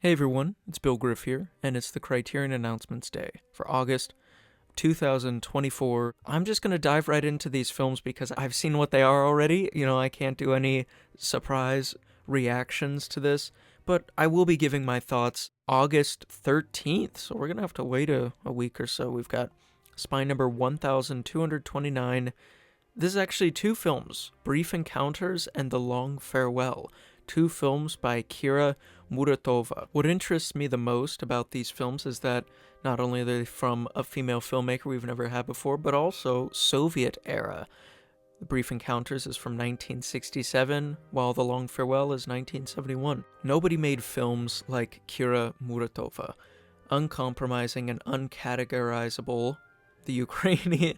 Hey everyone, it's Bill Griff here, and it's the Criterion Announcements Day for August 2024. I'm just going to dive right into these films because I've seen what they are already. I can't do any surprise reactions to this, but I will be giving my thoughts August 13th, so we're going to have to wait a week or so. We've got Spine number 1229. This is actually two films, Brief Encounters and The Long Farewell. Two films by Kira Muratova. What interests me the most about these films is that not only are they from a female filmmaker we've never had before, but also Soviet era. The Brief Encounters is from 1967, while The Long Farewell is 1971. Nobody made films like Kira Muratova. Uncompromising and uncategorizable, the Ukrainian...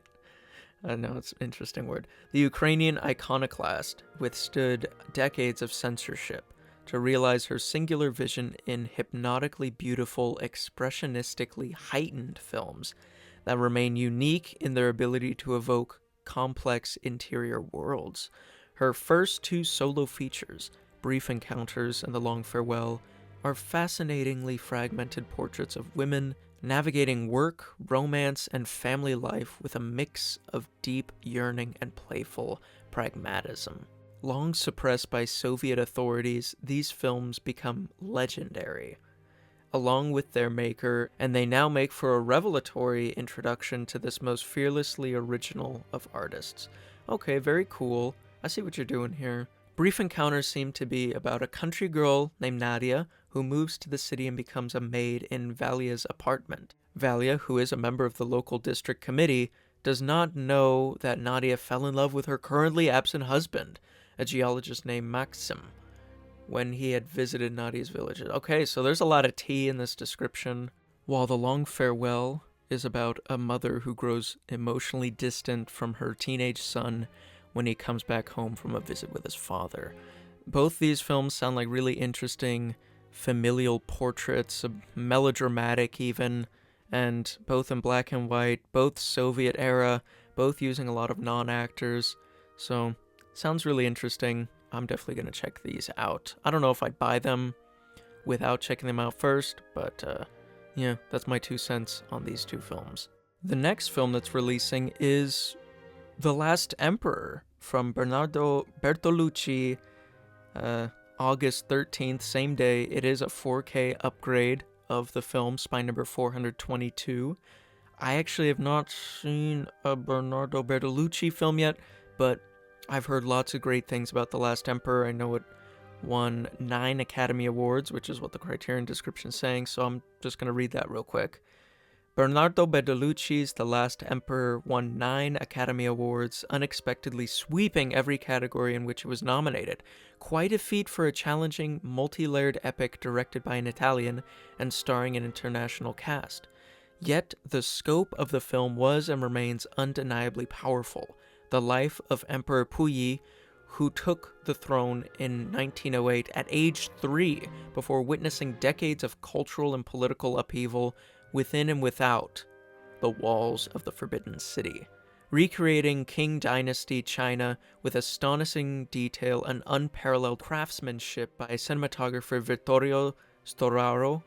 I know, it's an interesting word. The Ukrainian iconoclast withstood decades of censorship to realize her singular vision in hypnotically beautiful, expressionistically heightened films that remain unique in their ability to evoke complex interior worlds. Her first two solo features, Brief Encounters and The Long Farewell, are fascinatingly fragmented portraits of women navigating work, romance, and family life with a mix of deep yearning and playful pragmatism. Long suppressed by Soviet authorities, these films become legendary, along with their maker, and they now make for a revelatory introduction to this most fearlessly original of artists. Okay, very cool. I see what you're doing here. Brief Encounters seem to be about a country girl named Nadia who moves to the city and becomes a maid in Valia's apartment. Valia, who is a member of the local district committee, does not know that Nadia fell in love with her currently absent husband, a geologist named Maxim, when he had visited Nadia's village. Okay, so there's a lot of tea in this description. While The Long Farewell is about a mother who grows emotionally distant from her teenage son when he comes back home from a visit with his father. Both these films sound like really interesting familial portraits, melodramatic even, and both in black and white, both Soviet era, both using a lot of non-actors. So, sounds really interesting. I'm definitely going to check these out. I don't know if I'd buy them without checking them out first, but yeah, that's my 2 cents on these two films. The next film that's releasing is The Last Emperor from Bernardo Bertolucci, August 13th, same day. It is a 4K upgrade of the film, Spine number 422. I actually have not seen a Bernardo Bertolucci film yet, but I've heard lots of great things about The Last Emperor. I know it won 9 Academy Awards, which is what the Criterion description is saying, so I'm just going to read that real quick. Bernardo Bertolucci's The Last Emperor won 9 Academy Awards, unexpectedly sweeping every category in which it was nominated. Quite a feat for a challenging, multi-layered epic directed by an Italian and starring an international cast. Yet, the scope of the film was and remains undeniably powerful. The life of Emperor Puyi, who took the throne in 1908 at age 3 before witnessing decades of cultural and political upheaval within and without the walls of the Forbidden City, recreating Qing Dynasty China with astonishing detail and unparalleled craftsmanship by cinematographer Vittorio Storaro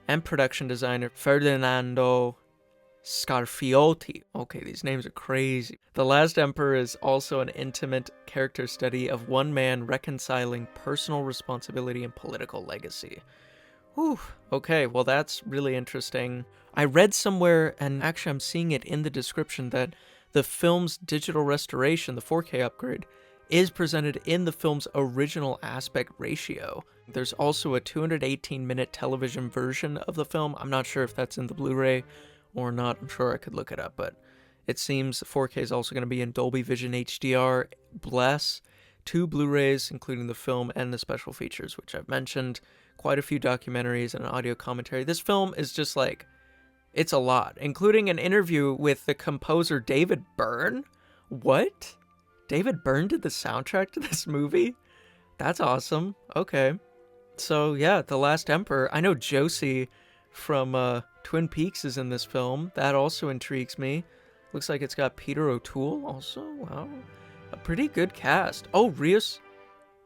and production designer Ferdinando Scarfiotti. Okay, these names are crazy. The Last Emperor is also an intimate character study of one man reconciling personal responsibility and political legacy. Whew, okay, well that's really interesting. I read somewhere, and actually I'm seeing it in the description, that the film's digital restoration, the 4K upgrade, is presented in the film's original aspect ratio. There's also a 218-minute television version of the film. I'm not sure if that's in the Blu-ray or not. I'm sure I could look it up, but it seems 4K is also going to be in Dolby Vision HDR, Bless, 2 Blu-rays, including the film and the special features, which I've mentioned, quite a few documentaries and an audio commentary. This film is just like, it's a lot, including an interview with the composer David Byrne. What? David Byrne did the soundtrack to this movie? That's awesome. Okay. So yeah, The Last Emperor. I know Josie from Twin Peaks is in this film. That also intrigues me. Looks like it's got Peter O'Toole also. Wow. A pretty good cast. Oh, Ryosuke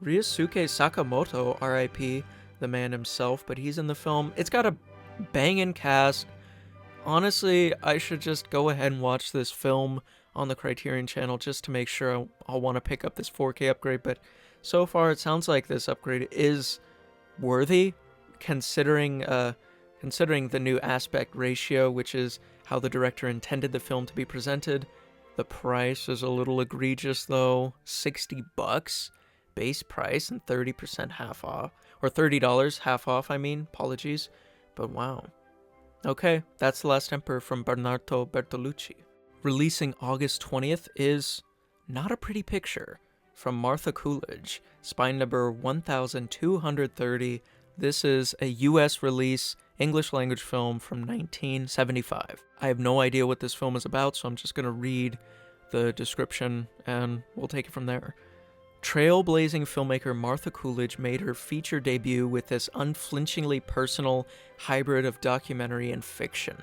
Sakamoto, R.I.P., the man himself, but he's in the film. It's got a banging cast. Honestly, I should just go ahead and watch this film on the Criterion channel just to make sure I'll want to pick up this 4K upgrade, but so far it sounds like this upgrade is worthy, considering the new aspect ratio, which is how the director intended the film to be presented. The price is a little egregious though, $60 base price and 30% half off, or $30 half off, apologies, but wow. Okay, that's The Last Emperor from Bernardo Bertolucci. Releasing August 20th is Not a Pretty Picture from Martha Coolidge, spine number 1230. This is a US release, English language film from 1975. I have no idea what this film is about, so I'm just going to read the description and we'll take it from there. Trailblazing filmmaker Martha Coolidge made her feature debut with this unflinchingly personal hybrid of documentary and fiction.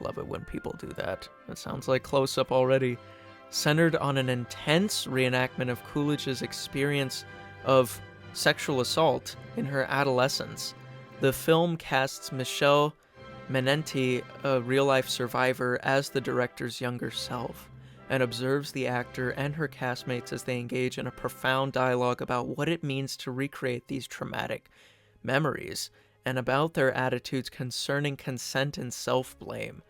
Love it when people do that. It sounds like Close Up already. Centered on an intense reenactment of Coolidge's experience of sexual assault in her adolescence, the film casts Michelle Menenti, a real-life survivor, as the director's younger self, and observes the actor and her castmates as they engage in a profound dialogue about what it means to recreate these traumatic memories, and about their attitudes concerning consent and self-blame.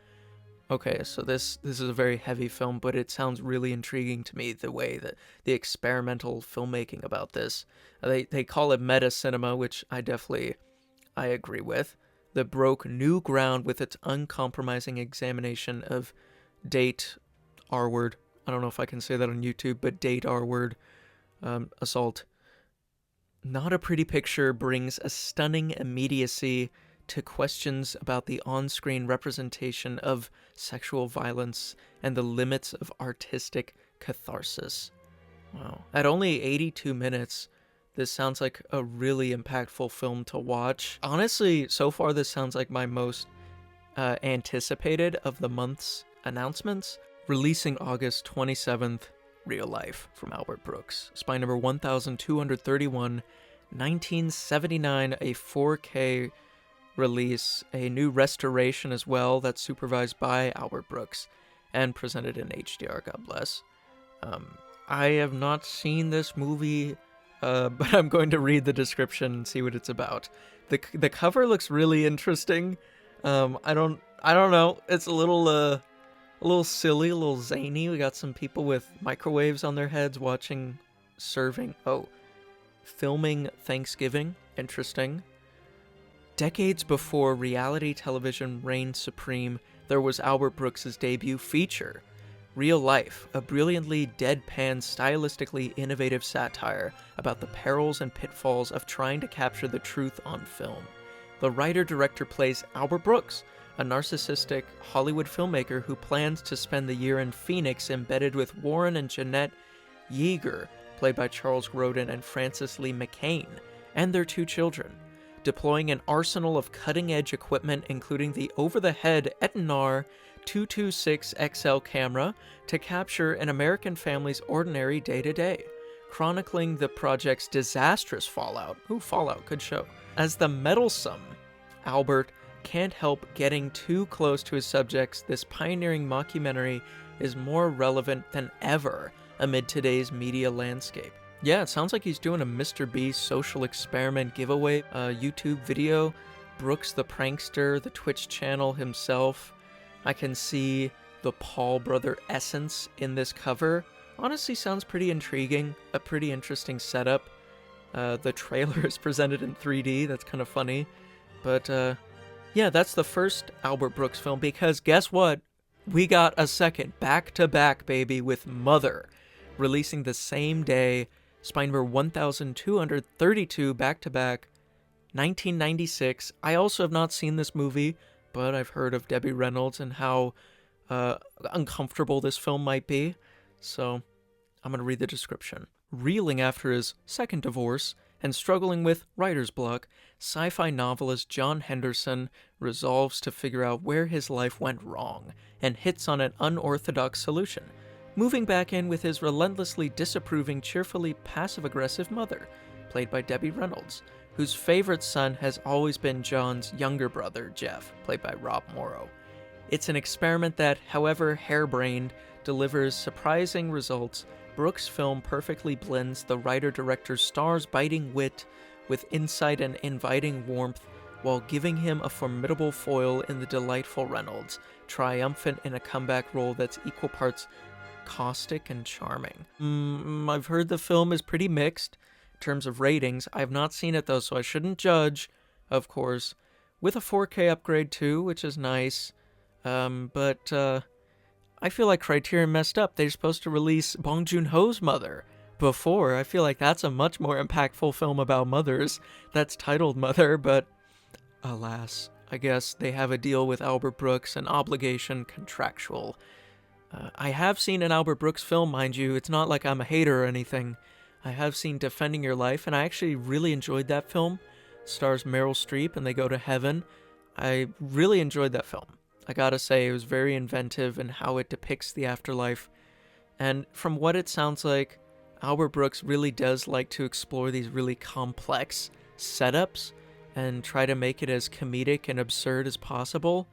Okay, so this is a very heavy film, but it sounds really intriguing to me, the way that the experimental filmmaking about this. They call it meta cinema, which I agree with, that broke new ground with its uncompromising examination of date R-word. I don't know if I can say that on YouTube, but date R-word assault. Not a Pretty Picture brings a stunning immediacy to questions about the on-screen representation of sexual violence and the limits of artistic catharsis. Wow. At only 82 minutes, this sounds like a really impactful film to watch. Honestly, so far this sounds like my most anticipated of the month's announcements. Releasing August 27th, Real Life from Albert Brooks. Spine number 1231, 1979, a 4K release, a new restoration as well that's supervised by Albert Brooks and presented in HDR, God bless. I have not seen this movie, but I'm going to read the description and see what it's about. The cover looks really interesting. I don't know. It's a little silly, a little zany. We got some people with microwaves on their heads filming Thanksgiving. Interesting. Decades before reality television reigned supreme, there was Albert Brooks' debut feature, Real Life, a brilliantly deadpan, stylistically innovative satire about the perils and pitfalls of trying to capture the truth on film. The writer-director plays Albert Brooks, a narcissistic Hollywood filmmaker who plans to spend the year in Phoenix embedded with Warren and Jeanette Yeager, played by Charles Grodin and Frances Lee McCain, and their 2 children, deploying an arsenal of cutting-edge equipment including the over-the-head Etinar 226 XL camera to capture an American family's ordinary day-to-day, chronicling the project's disastrous fallout. Ooh, Fallout, good show. As the meddlesome Albert can't help getting too close to his subjects, this pioneering mockumentary is more relevant than ever amid today's media landscape. Yeah, it sounds like he's doing a Mr. Beast social experiment giveaway YouTube video. Brooks the Prankster, the Twitch channel himself. I can see the Paul brother essence in this cover. Honestly, sounds pretty intriguing. A pretty interesting setup. The trailer is presented in 3D. That's kind of funny. But yeah, that's the first Albert Brooks film, because guess what? We got a second, back-to-back, baby, with Mother, releasing the same day, spine number 1232, back-to-back, 1996. I also have not seen this movie, but I've heard of Debbie Reynolds and how uncomfortable this film might be, so I'm going to read the description. Reeling after his second divorce and struggling with writer's block, sci-fi novelist John Henderson resolves to figure out where his life went wrong and hits on an unorthodox solution, moving back in with his relentlessly disapproving, cheerfully passive-aggressive mother, played by Debbie Reynolds, whose favorite son has always been John's younger brother, Jeff, played by Rob Morrow. It's an experiment that, however harebrained, delivers surprising results. Brooks' film perfectly blends the writer-director's stars-biting wit with insight and inviting warmth, while giving him a formidable foil in the delightful Reynolds, triumphant in a comeback role that's equal parts caustic and charming. I've heard the film is pretty mixed in terms of ratings. I've not seen it though, so I shouldn't judge, of course. With a 4K upgrade too, which is nice. But I feel like Criterion messed up. They're supposed to release Bong Joon-ho's Mother before. I feel like that's a much more impactful film about mothers that's titled Mother, but alas, I guess they have a deal with Albert Brooks, an obligation contractual. I have seen an Albert Brooks film, mind you. It's not like I'm a hater or anything. I have seen Defending Your Life, and I actually really enjoyed that film. It stars Meryl Streep, and they go to heaven. I really enjoyed that film. I gotta say, it was very inventive in how it depicts the afterlife. And from what it sounds like, Albert Brooks really does like to explore these really complex setups and try to make it as comedic and absurd as possible.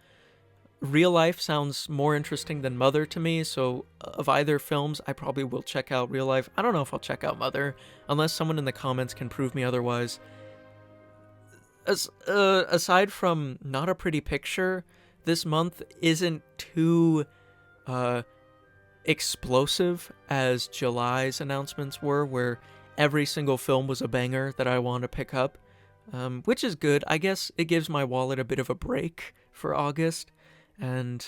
Real Life sounds more interesting than Mother to me, so of either films, I probably will check out Real Life. I don't know if I'll check out Mother, unless someone in the comments can prove me otherwise. Aside from Not a Pretty Picture, this month isn't too explosive as July's announcements were, where every single film was a banger that I want to pick up, which is good. I guess it gives my wallet a bit of a break for August. And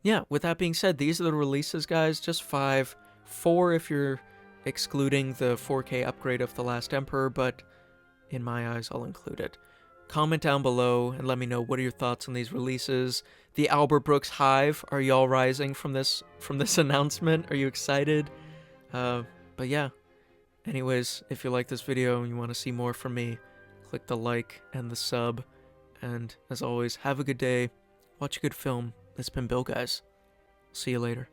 yeah, with that being said, these are the releases, guys. Just 5. 4 if you're excluding the 4K upgrade of The Last Emperor, but in my eyes, I'll include it. Comment down below and let me know what are your thoughts on these releases. The Albert Brooks hive, are y'all rising from this announcement? Are you excited? But yeah. Anyways, if you like this video and you want to see more from me, click the like and the sub. And as always, have a good day. Watch a good film. It's been Bill, guys. See you later.